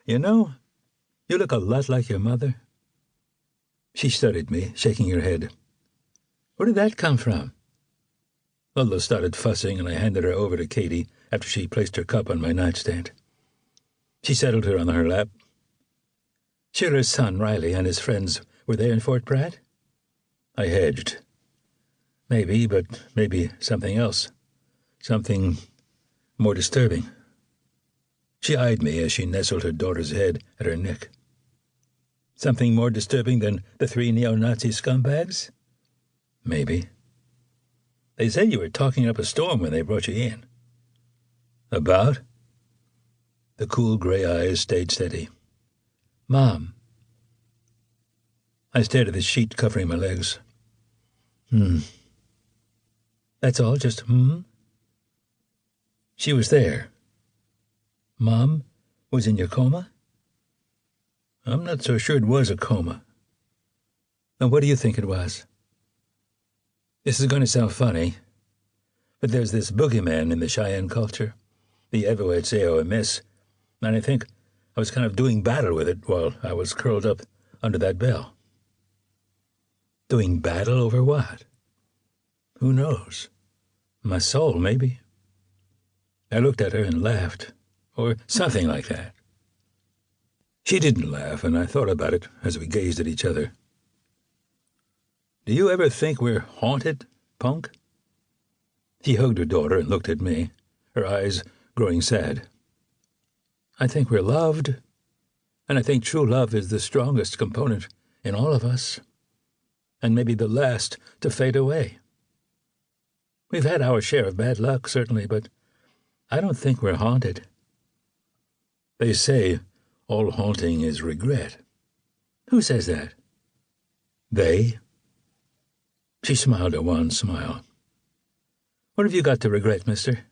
You know, you look a lot like your mother. She studied me, shaking her head. Where did that come from? Lola started fussing, and I handed her over to Katie after she placed her cup on my nightstand. She settled her on her lap. Sheila's son, Riley, and his friends were there in Fort Pratt? I hedged. Maybe, but maybe something else. Something more disturbing. She eyed me as she nestled her daughter's head at her neck. Something more disturbing than the 3 neo-Nazi scumbags? Maybe. They said you were talking up a storm when they brought you in. About? The cool gray eyes stayed steady. Mom. I stared at the sheet covering my legs. That's all, just She was there. Mom was in your coma? I'm not so sure it was a coma. Now, what do you think it was? This is going to sound funny, but there's this boogeyman in the Cheyenne culture, the Éveohtsé-heómese, and I think I was kind of doing battle with it while I was curled up under that bell. Doing battle over what? Who knows? My soul, maybe. I looked at her and laughed, or something like that. She didn't laugh, and I thought about it as we gazed at each other. Do you ever think we're haunted, punk? She hugged her daughter and looked at me, her eyes growing sad. I think we're loved, and I think true love is the strongest component in all of us, and maybe the last to fade away. We've had our share of bad luck, certainly, but I don't think we're haunted. They say all haunting is regret. Who says that? They. She smiled a wan smile. What have you got to regret, mister?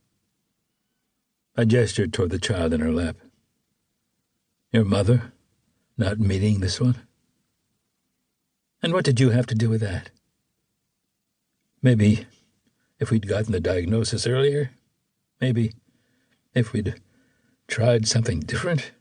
I gestured toward the child in her lap. Your mother not meeting this one? And what did you have to do with that? Maybe if we'd gotten the diagnosis earlier, maybe if we'd tried something different.